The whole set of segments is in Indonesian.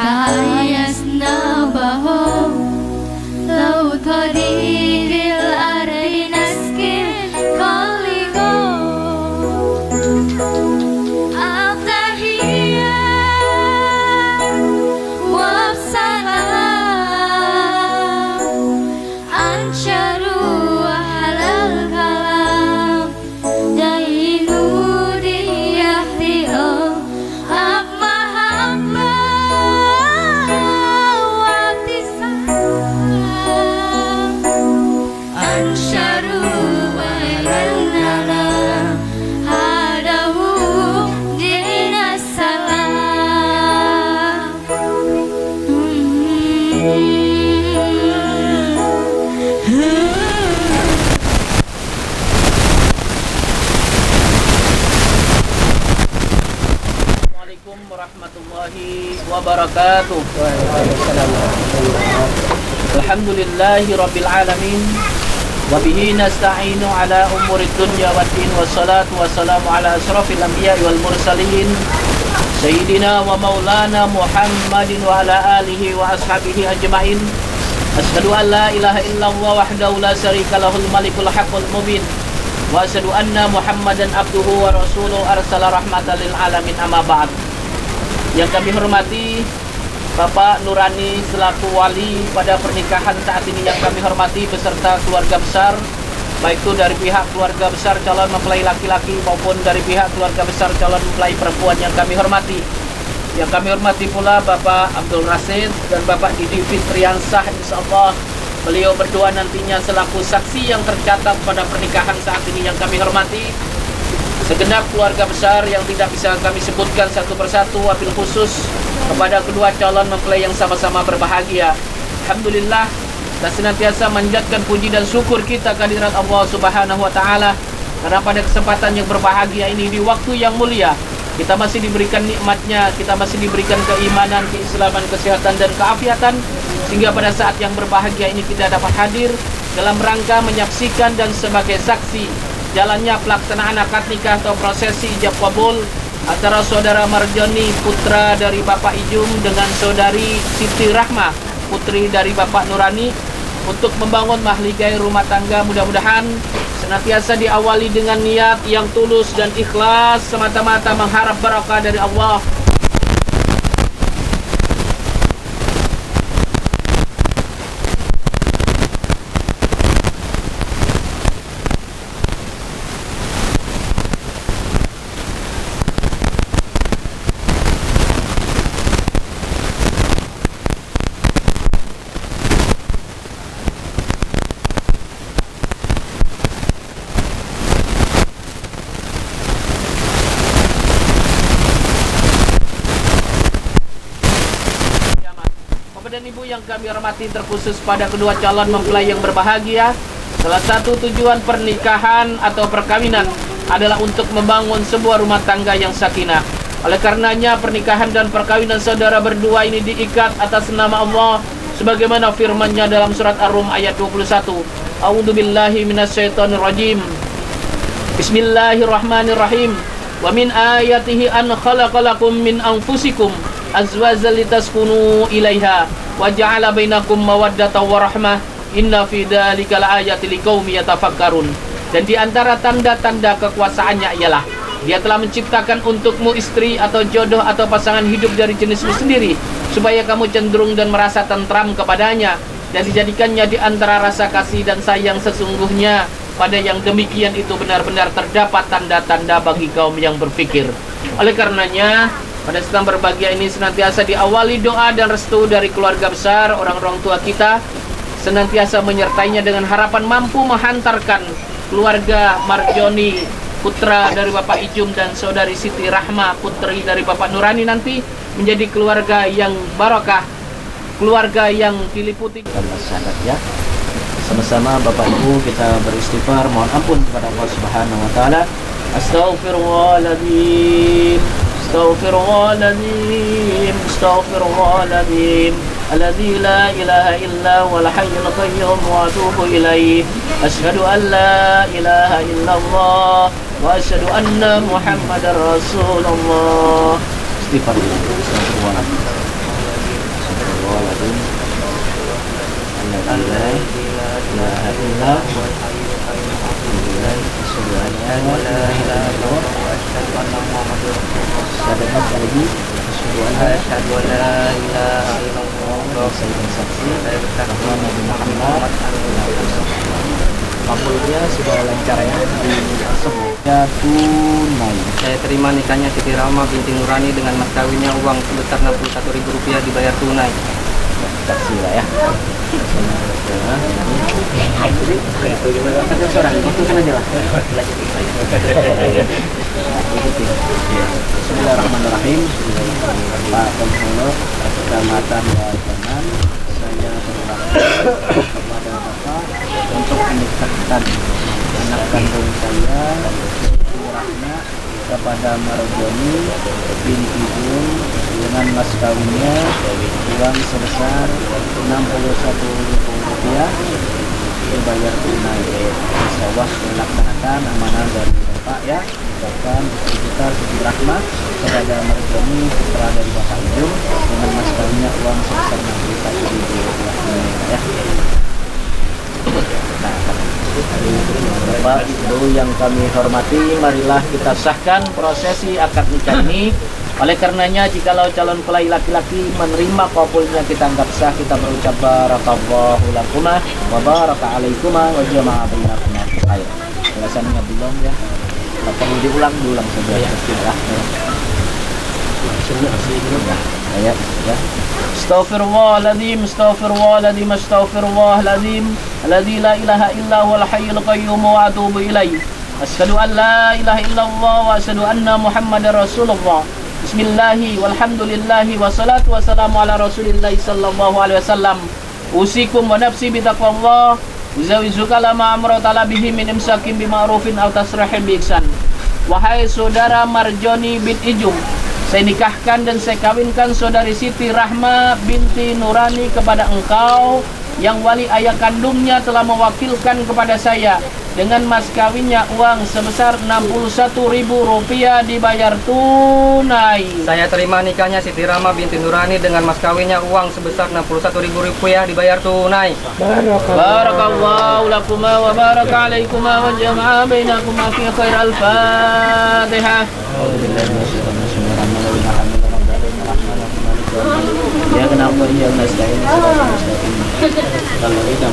تعايشنا بهم لو طريق الأرض نسكن كاليغو التحية والسلام أنشر أهل الكلام دينور يهدي warahmatullahi wabarakatuh. Alhamdulillahi rabbil alamin wa bihi nasta'inu ala umurid dunya waddin wassalatu wassalamu ala asrafil anbiya'i wal mursalin sayyidina wa maulana Muhammadin wa ala alihi wa ashabihi ajma'in. Asyhadu an la ilaha illallah wahdahu la syarika lahul malikul haqqul mubin wa asyhadu anna Muhammadan abduhu wa rasuluhu arsala rahmatan lil alamin, amma ba'd. Yang kami hormati Bapak Nurani selaku wali pada pernikahan saat ini yang kami hormati beserta keluarga besar, baik itu dari pihak keluarga besar calon mempelai laki-laki maupun dari pihak keluarga besar calon mempelai perempuan yang kami hormati. Yang kami hormati pula Bapak Abdul Rasid dan Bapak Didi Fitriansah, insyaallah beliau berdua nantinya selaku saksi yang tercatat pada pernikahan saat ini yang kami hormati. Segenap keluarga besar yang tidak bisa kami sebutkan satu persatu, wabil khusus kepada kedua calon mempelai yang sama-sama berbahagia. Alhamdulillah, kita senantiasa manjatkan puji dan syukur kita kehadirat Allah Subhanahu wa taala karena pada kesempatan yang berbahagia ini di waktu yang mulia kita masih diberikan nikmatnya, kita masih diberikan keimanan, keislaman, kesehatan dan keafiatan sehingga pada saat yang berbahagia ini kita dapat hadir dalam rangka menyaksikan dan sebagai saksi jalannya pelaksanaan akad nikah atau prosesi ijab kabul antara saudara Marjoni putra dari Bapak Ijum dengan saudari Siti Rahma putri dari Bapak Nurani untuk membangun mahligai rumah tangga. Mudah-mudahan senantiasa diawali dengan niat yang tulus dan ikhlas semata-mata mengharap barakah dari Allah. Dan ibu yang kami hormati, terkhusus pada kedua calon mempelai yang berbahagia, salah satu tujuan pernikahan atau perkawinan adalah untuk membangun sebuah rumah tangga yang sakinah. Oleh karenanya pernikahan dan perkawinan saudara berdua ini diikat atas nama Allah sebagaimana firman-Nya dalam surat Ar-Rum ayat 21. A'udzubillahi minasyaitonirrajim. Bismillahirrahmanirrahim. Wa min ayatihi an khalaqalakum min anfusikum azwajal litaskunu ilaiha wa ja'ala bainakum mawaddatan wa rahmah inna fi dzalika laayatil liqaumin yatafakkarun. Dan di antara tanda-tanda kekuasaannya ialah Dia telah menciptakan untukmu istri atau jodoh atau pasangan hidup dari jenismu sendiri supaya kamu cenderung dan merasa tentram kepadanya dan dijadikannya di antara rasa kasih dan sayang sesungguhnya. Pada yang demikian itu benar-benar terdapat tanda-tanda bagi kaum yang berfikir. Oleh karenanya pada sedang berbahagia ini senantiasa diawali doa dan restu dari keluarga besar, orang-orang tua kita, senantiasa menyertainya dengan harapan mampu menghantarkan keluarga Marjoni putra dari Bapak Ijum dan saudari Siti Rahma putri dari Bapak Nurani nanti menjadi keluarga yang barakah, keluarga yang diliputi syahadat ya. Sama-sama Bapak Ibu kita beristighfar, mohon ampun kepada Allah Subhanahu wa taala. Astaghfirullahaladzim, astaghfirullahaladzim, astaghfirullahaladzim, alladzi la ilaha illa huwal hayyul qayyum wa atubu ilaih. Asyhadu an la ilaha illallah wa asyhadu anna Muhammadar Rasulullah. Istighfar. Astagfirullahaladzim. waladin alladzi la ilaha illa huwa Kabulnya sudah lancar ya ya tunai. Saya terima nikahnya Siti Rama binti Nurani dengan mas kawinnya uang sebesar Rp61.000 dibayar tunai. Taksira ya. Bismillahirrahmanirrahim. Pak Penghulu Kecamatan Wajanan, saya berlaku kepada Bapak untuk menikahkan anak kandung saya Rahma kepada Marjoni binti Jun dengan mas kawinnya uang sebesar Rp61.000 dibayar tunai. Insyaallah dilaksanakan amanah dari Bapak ya. Ucapkan Juta Siti Rahma kepada Marjoni putra dari Bapak Ijum dengan mas kawinnya uang sebesar Rp61.000 ya. Bapak Ibu yang kami hormati, marilah kita sahkan prosesi akad nikah ini. Oleh karenanya, jikalau calon mempelai laki-laki menerima kabulnya, kita anggap sah. Kita berucap barakallahu lakuma wa baraka alaikuma wa jama'a bainakuma fil khair. Alasannya belum ya. Kalau perlu diulang saja ya. Ya. Astaghfirullahaladzim, astaghfirullahaladzim, astaghfirullahaladzim, alladzi la ilaha illa huwal hayyul qayyum wa atubu ilaih. Asyhadu an la ilaha illallah wa asyhadu anna Muhammadar Rasulullah. Bismillahi walhamdulillahi wassalatu wassalamu ala Rasulillahi sallallahu alaihi wasallam. Usikum wa nafsi bitaqwallah. Uzawizuka lama amra ta'ala bihi min imsakim bima'rufin aw tasrihim bi ihsan. Wahai saudara Marjoni bin Ijum, saya nikahkan dan saya kawinkan saudari Siti Rahma binti Nurani kepada engkau yang wali ayah kandungnya telah mewakilkan kepada saya dengan mas kawinnya uang sebesar Rp61.000 dibayar tunai. Saya terima nikahnya Siti Rama binti Nurani dengan mas kawinnya uang sebesar Rp61.000 dibayar tunai. Barakallahu lakuma wa baraka alaikuma wa jama'a bainakuma fi khair. Al-Fatihah. Ya kenapa iya nasta'in kalau kita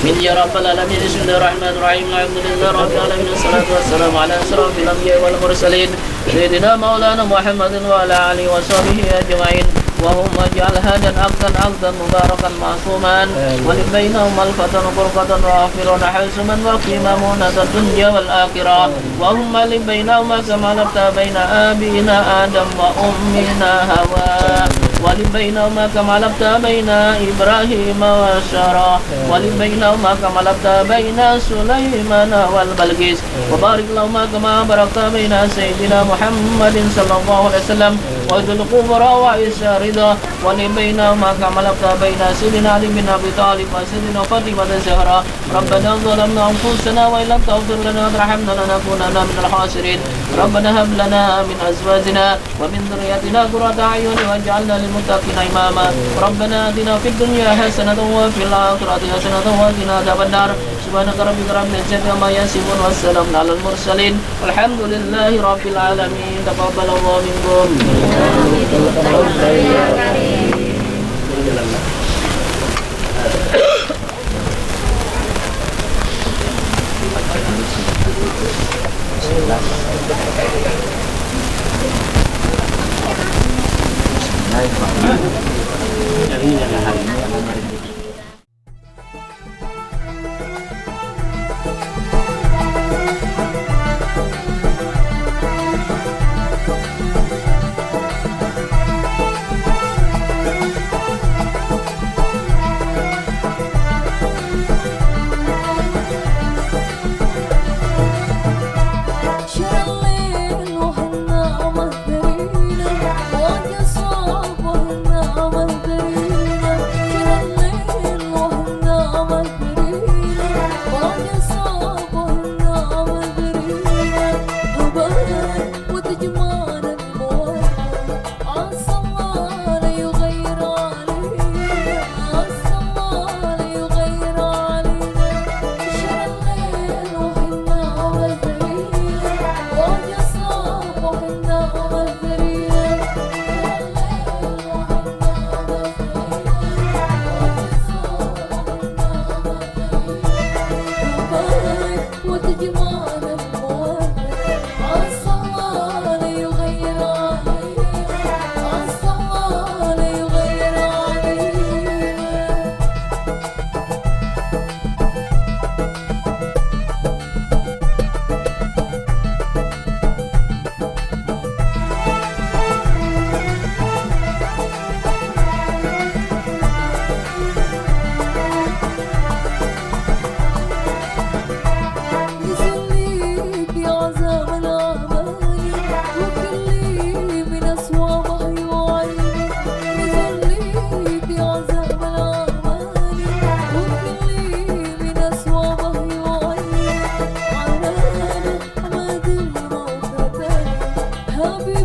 min ya rabbal alamin. Bismillahirrahmanirrahim. Alhamdulillahi rabbil alamin. Wassalatu wassalamu ala asrofil anbiya'i wal mursalin sayyidina maulana Muhammadin wa ala alihi wa sahbihi ajma'in. وهم اجعل هذا عقدا مباركا معصوما ولم بينهم الفتن فرقة وآخرون حسما وقيما مونة الدنيا والآخرة وهم لم بينهما كما لبت بين آبينا آدم وأمنا هواء ولم بينهما كما لبت بين إبراهيم وسارة ولم بينهما كما لبت بين سليمان والبلقيس وبارك لهما كما باركت بين سيدنا محمد صلى الله عليه وسلم وذو القبرى وعيسى رضا ولم بينهما كما لبت بين سيدنا علي بن أبي طالب وسيدنا فاطمة الزهراء ربنا ظلمنا أنفسنا وإن لم تغفر لنا وترحمنا لنكونن من الخاسرين ربنا هب لنا من أزواجنا ومن ذريتنا قرة أعين واجعلنا للمتقين إماما ربنا آتنا في الدنيا حسنة وفي الآخرة حسنة وقنا عذاب النار سبحانك ربك رب العزة عما يصفون والسلام على المرسلين والحمد لله رب العالمين. تقبل الله منكم. شرلين وحنا مهدرينا وقصاب وحنا مهدرينا شرلين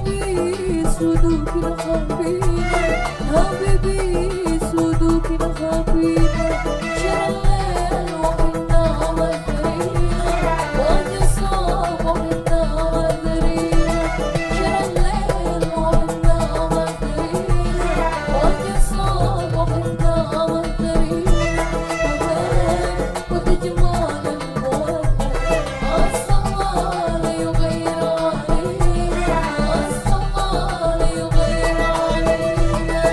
حبيبي سودوك الخبينا حبيبي سودوك الخبينا شر الليل وحنا مدرينا وأنا صاب وحنا مدرينا شر الليل وحنا مدرينا وأنا صاب وحنا مدرينا وتجمال المودة الصوال يغير علينا الصوال يغير علينا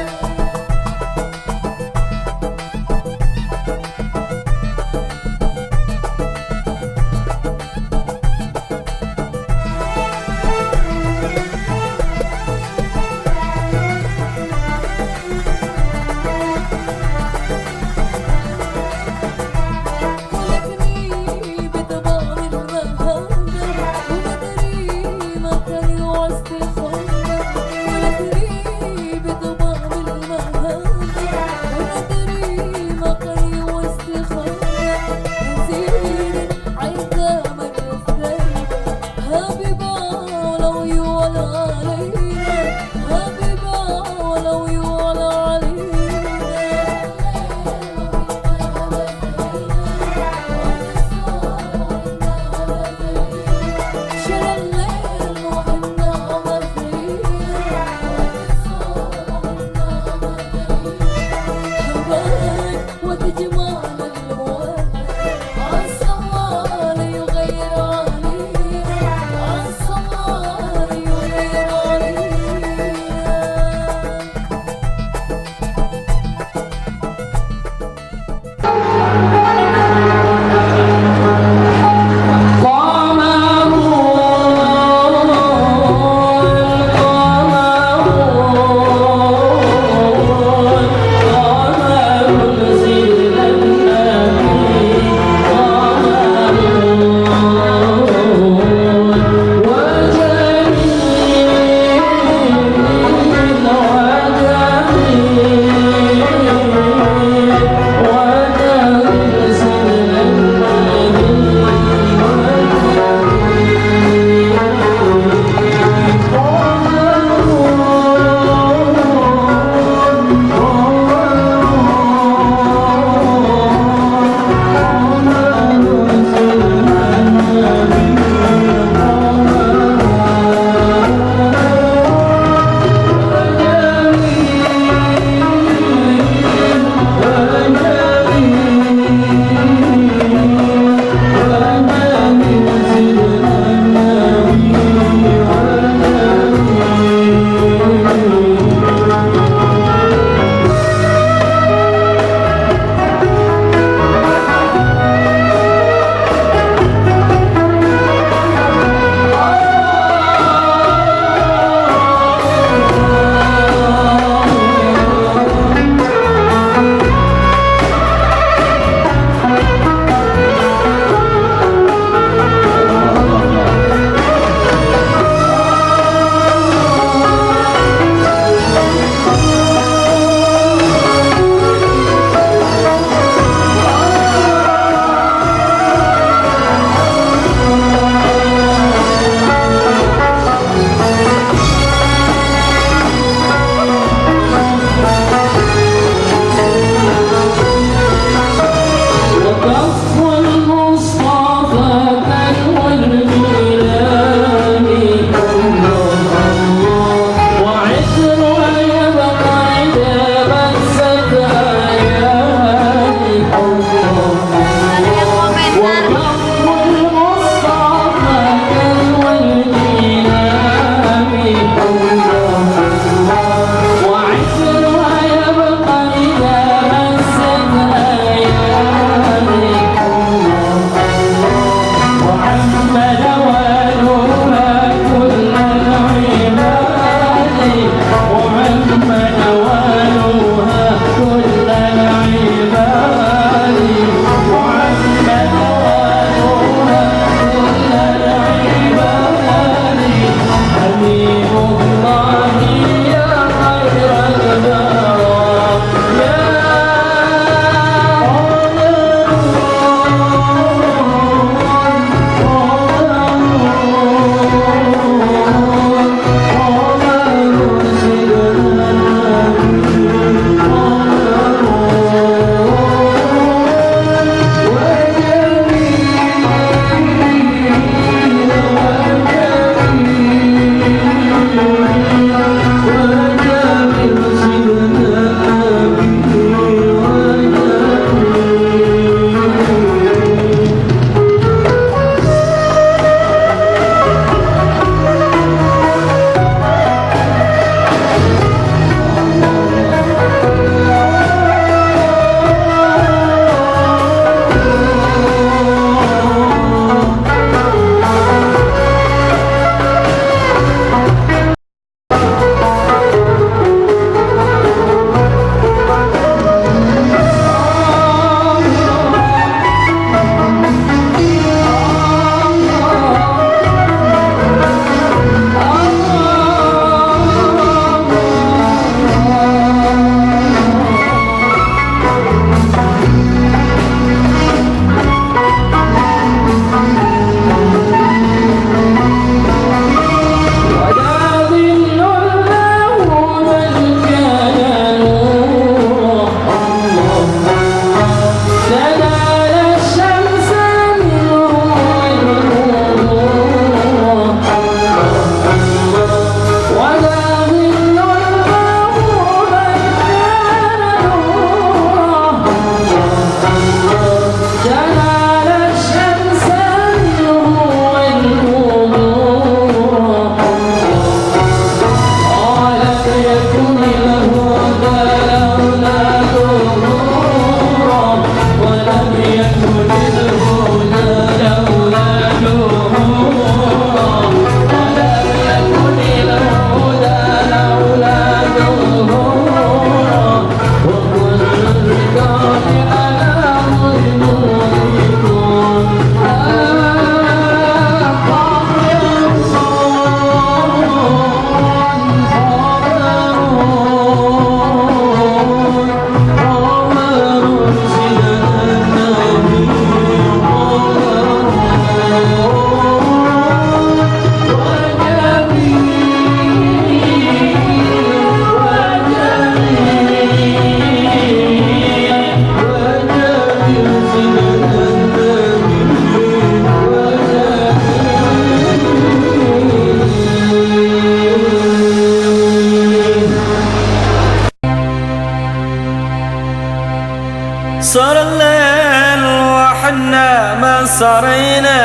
صار الليل وحنا ما صرينا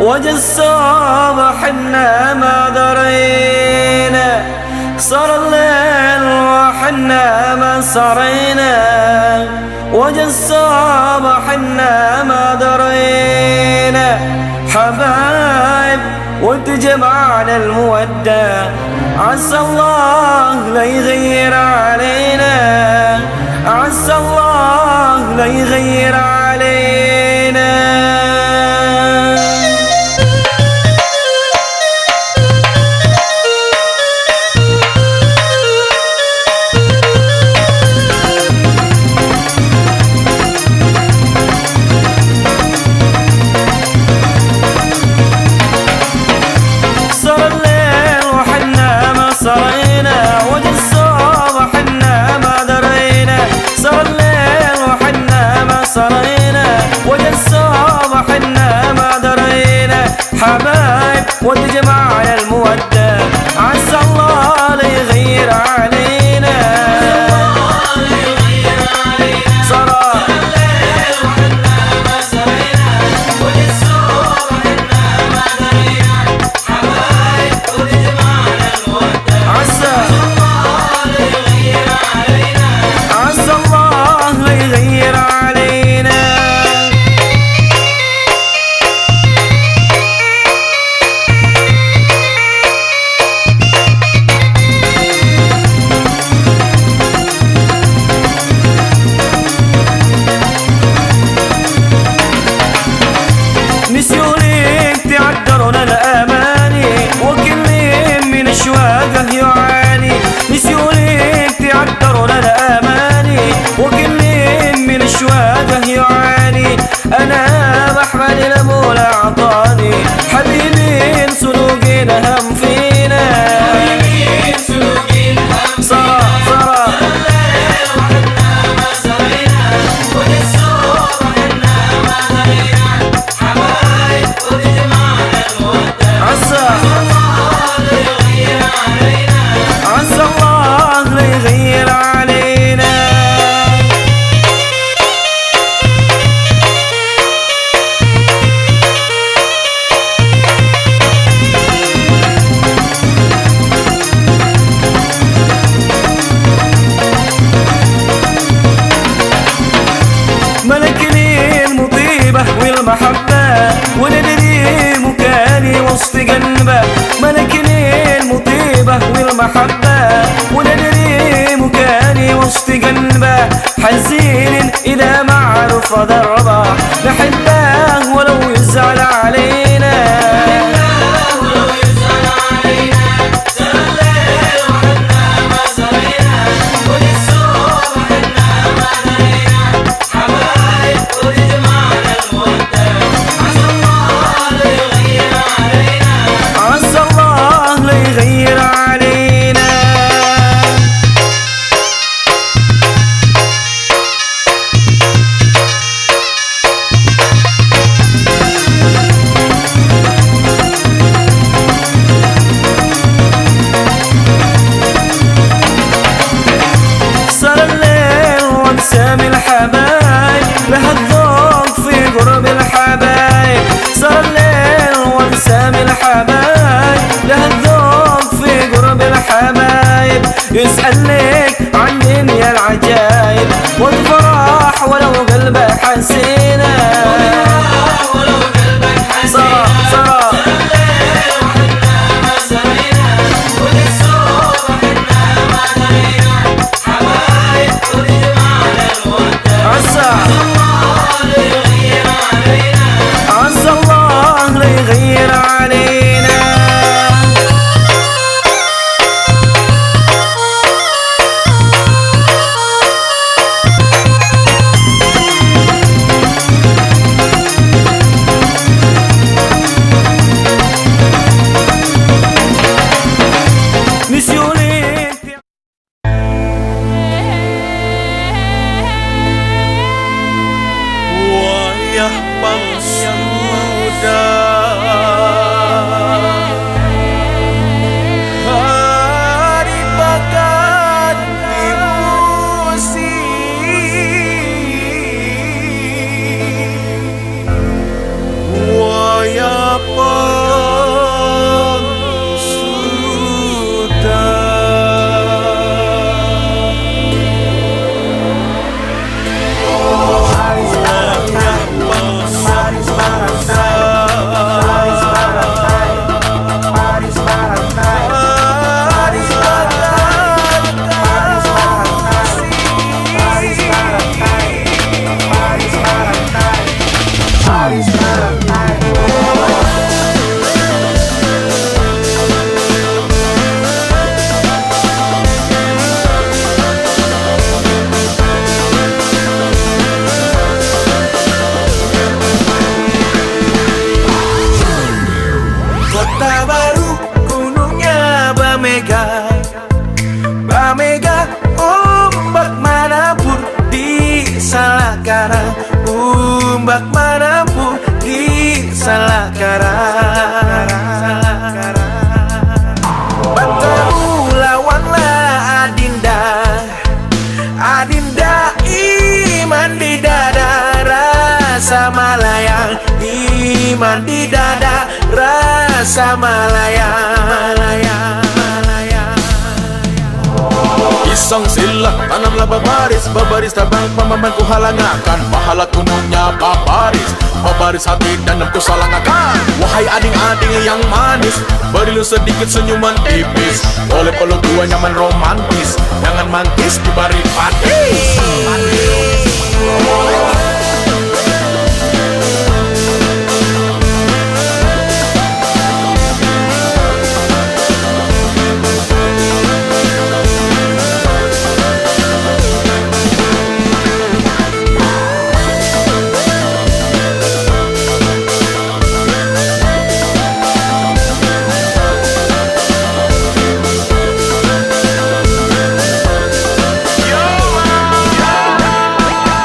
وجه الصبح حنا ما درينا. صار الليل وحنا ما صرينا وجه الصبح حنا ما درينا. حبايب وتجمعنا المودة عسى الله لا يغير علينا. عسى الله لا يغير علينا. صار الليل وحنا ما صرينا وجه الصبح حنا ما درينا. صار الليل وحنا ما صرينا وجه الصبح حنا ما درينا. حبايب وتجمعنا المودة عسى الله لا يغير علينا. صار الليل وحنا ما صرينا وجه الصبح حنا ما درينا. حبايب وتجمعنا المودة عسى الله لا يغير علينا. عسى الله لا يغير علينا. نسيونك تعذرون الأماني وكل من اشواقه يعاني. نسيونك تعذرون الأماني وكل من اشواقه يعاني. أنا بحمد المولى أعطاني حبيبين سلوقين هم فينا. صار الليل وحنا ما صرينا وجه الصبح حنا ما درينا. حبايب وتجمعنا المودة عسى الله لا يغير علينا. عسى الله لا يغير علينا. ملكني المطيبة والمحبة وندري مكاني وسط قلبه. ملكني المطيبة والمحبة وندري مكاني وسط قلبه. حزين إذا ما عرف ضربه نحبه ولو يزعل علينا. صار الليل وحنا ما صرينا وجه الصبح حنا ما درينا. حبايب وتجمعنا المودة عسى الله لا يغير علينا. عسى الله لا يغير علينا. يسألك عن دنيا العجايب وتفرح ولو قلبك حسينا صرا عسى الله لا يغير علينا نسيوني wayah sudah hari berganti musim wayah Kota baru gunungnya Bamega Bamega ombak manapun di salah karang ombak manapun di salah karang Bertemu lawanlah Adinda Adinda iman di dada rasa malayang iman di dada rasa malayang Isang sila tanamlah babaris babaris tabang pamaman ku halangakan pahala gunungnya babaris hati dan ku salangakan wahai ading-ading yang manis beri lu sedikit senyuman tipis boleh peluk dua nyaman romantis jangan mantis di bari patis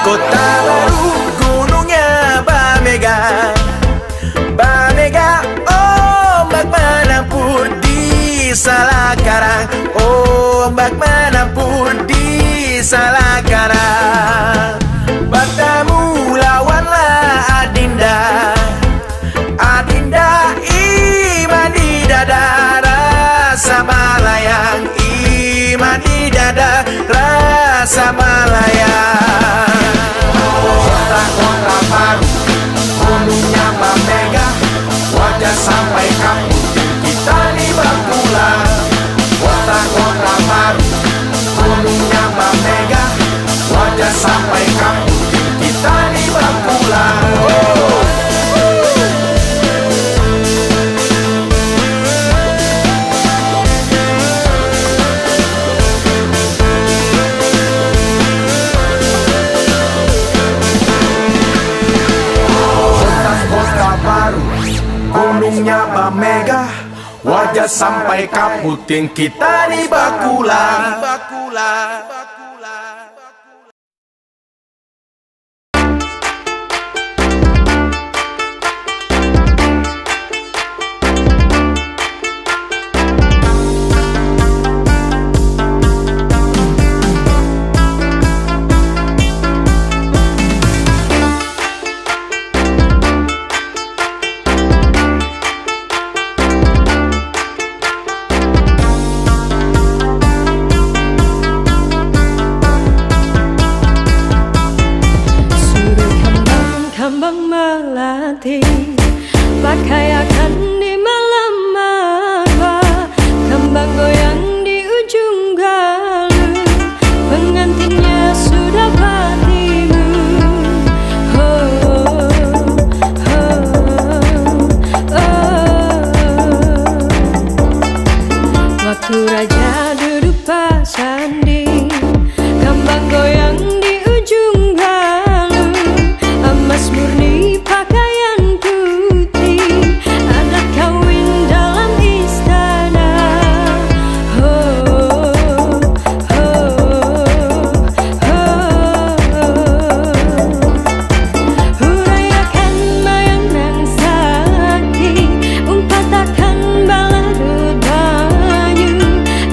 Kota baru gunungnya Bamega Bamega ombak manapun di salah karang ombak manapun di salah karang bertemu lawanlah Adinda Adinda iman di dada rasa malayang iman di dada rasa malayang Kota baru gunungnya Bamega wajah sampai kampung kita di Bakulan kota baru gunungnya Bamega wajah sampai kampung kita di Bakulan gunungnya Bamega wajah sampai kaputing kita di Bakulan raja duduk bersanding, kembang goyang di ujung galuh, emas murni pakaian putih, adat kawin dalam istana. Hurayakan mayang nan sakti, umpatakan balarut banyu,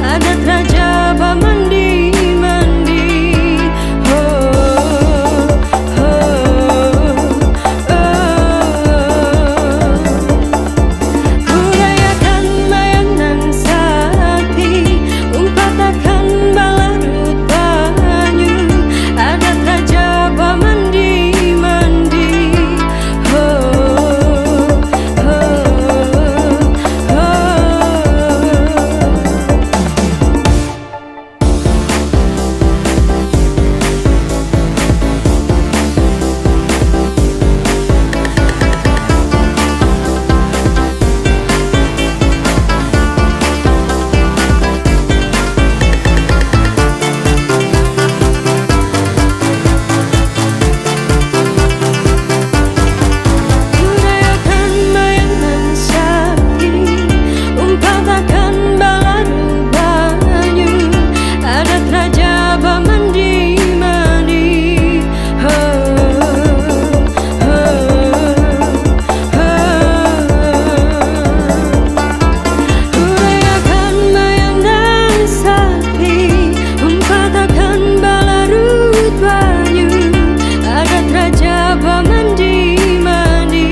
adat raja bamandi-mandi. Hurayakan mayang nan sakti, umpatakan balarut banyu, adat raja bamandi-mandi. Hurayakan mayang nan sakti, umpatakan balarut banyu, adat raja bamandi-mandi. Hurayakan mayang nan sakti, umpatakan balarut banyu, adat raja bamandi-mandi.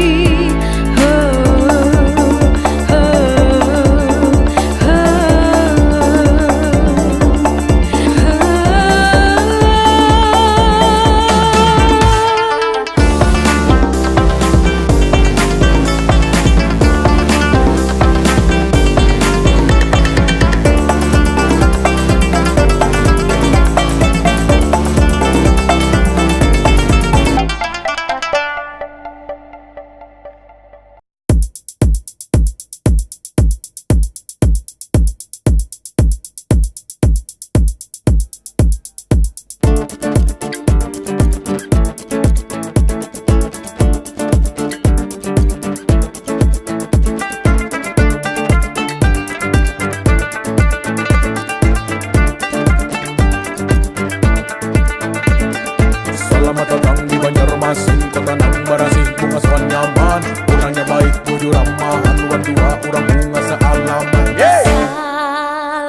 Selamat datang di Banjarmasin, kota nang barasih, bunga swan nyaman, orangnya baik, tujuh ramahan, wan dua orang bunga sealaman.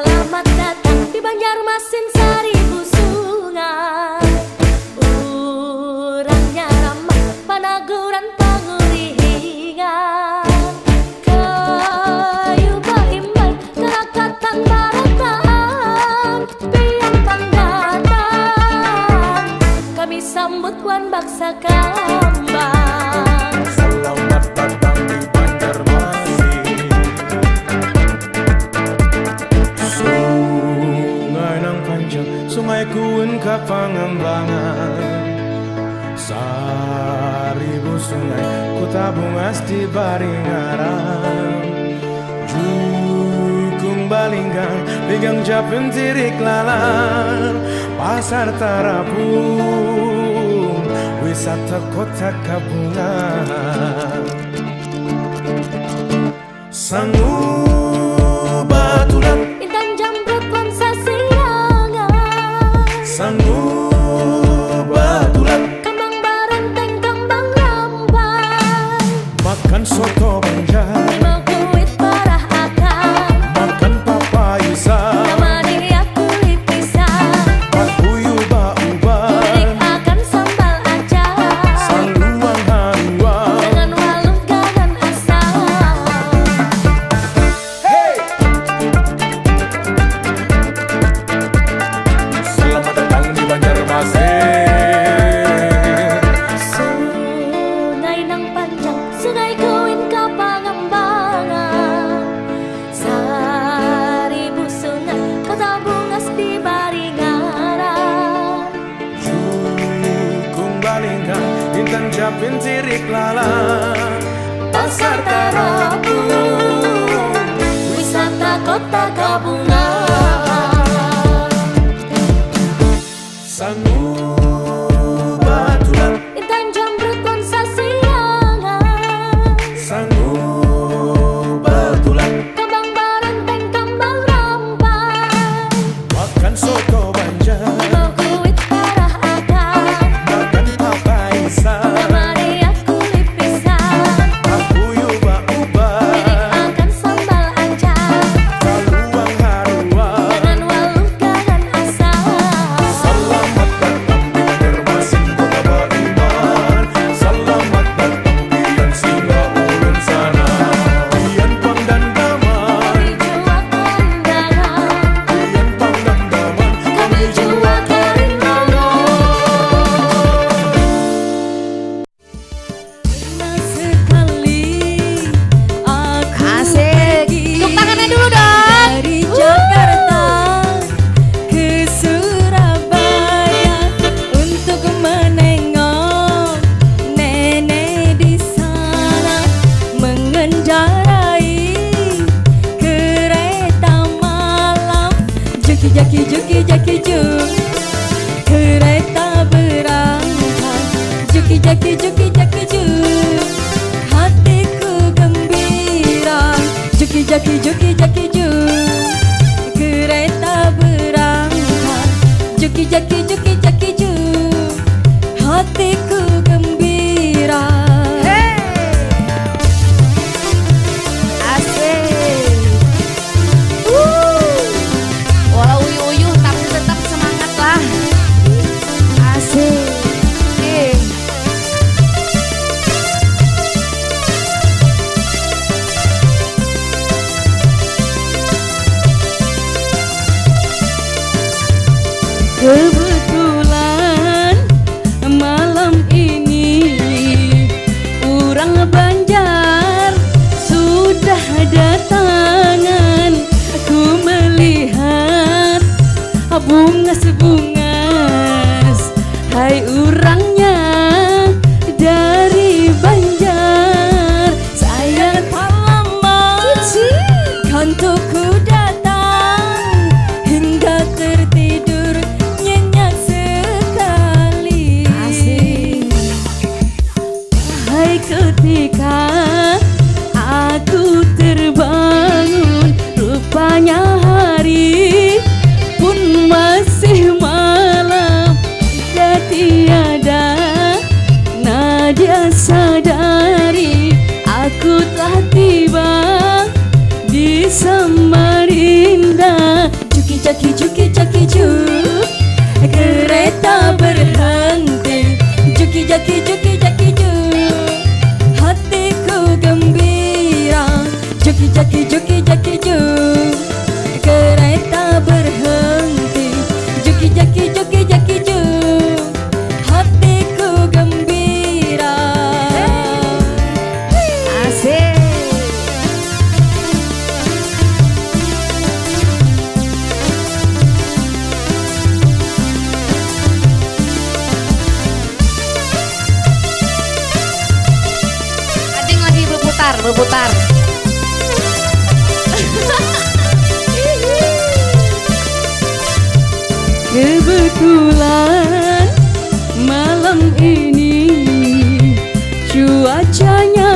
Selamat datang di Banjarmasin, seribu sungai, urangnya ramah, panaguran penguringan, kayu balimbay, kerakatan barataan, piang panggatan, kami sambut wan baksa kambang. Selamat datang di Banjarmasin. Sungai nang panjang, sungai kuun ka Pangembangan. Seribu sungai, ku tabung asti baringaran. Jukung balinggang, ligang japun tirik lalar. Pasar Tarapung, wisata kota Kabungan. Sangu baturan, Intan jamrut wan sasirangan, sangu baturan, kembang barenteng, kembang rampai, makan soto banjar, limau kuit parah akar, makan papayusa, nama dia kulit pisang, pakuyu bauba, kulit akan sambal acar, sanduang haluan. dengan waluh ganan asam. Selamat datang di Banjarmasin. Sungai nang panjang, sungai kuin ka Pangembangan, seribu sungai, kota bungas di Baringaran. Jukung balinggang, intan japin tirik lala. Pasar Tarapung, wisata kota gabungan. Sangu batulan, Intan jamrut lensa siangan. sangu batulan, Kembang barenteng kembang rampai. makan soto banjar, Mau kuit parah akang. makan papai isang, Maria kulit pisang. aku ubah-ubah, Mirip akan sambal ancang. kaluang haruang. Dengan waluh gahan asam. Selamat datang di Banjarmasin kota beriman. Selamat datang pian singgah ulun sana. Pian pang dan daman, Jua kondangan. pian pang dan daman, Kami jua keringangan. Sekali aku Asik. Tepuk tangannya dulu dong. dari Jakarta ke Surabaya untuk menengok nenek di sana, mengendarai kereta malam. Juki jaki juki jaki juk, kereta berangkat. Juki jaki juki jaki juk, hatiku gembira. Juki jaki juki jaki juk, kereta berangkat. Juki jaki juki jaki juk, hatiku gembira. Asik. Walau uyuh-uyuh tapi tetap semangat lah. Asik. Kebetulan malam ini orang Banjar sudah datangan. Aku melihat bungas-bungas, hai orangnya dari Banjar. Saya tak lama kantorku datang, hingga tertidur nyenyak sekali. Hai ketika aku terbangun, rupanya hari pun masih malam. Dan tiada nadia sadari, aku telah tiba di Samarinda. Juki jaki juki jaki juk, kereta berhenti. Juki jaki juki jaki juk, hatiku gembira. Juki jaki juki jaki juk, kereta berhenti. Juki jaki juki jaki juk, hatiku gembira. Asik. Ading lagi berputar, berputar. Kebetulan malam ini cuacanya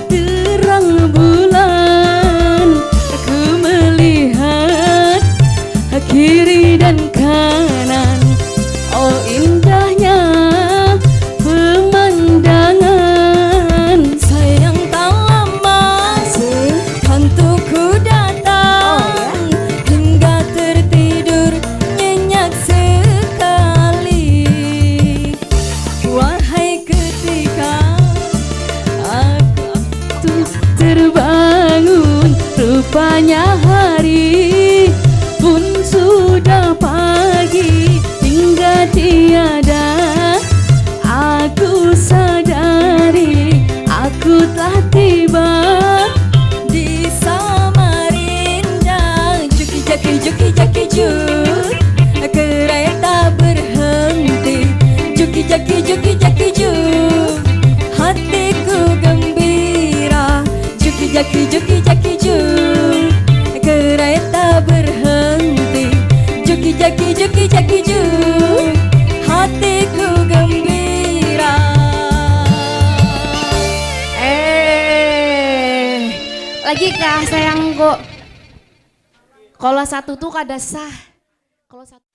terang bulan. Aku melihat kiri dan kanan, oh indahnya pemandangan. Sayang tak lama kantorku datang, hingga tertidur nyenyak sekali. Wahai ketika aku terbangun, rupanya hari pun sudah pagi. Hingga tiada aku sadari, aku telah tiba di Samarinda. Juki jaki juki jaki juk, kereta berhenti. Juki jaki juki jaki juk, hatiku gembira. Juki jaki juki jaki juk, nikah sayang go. Kalau satu tuh kada sah. Kalau satu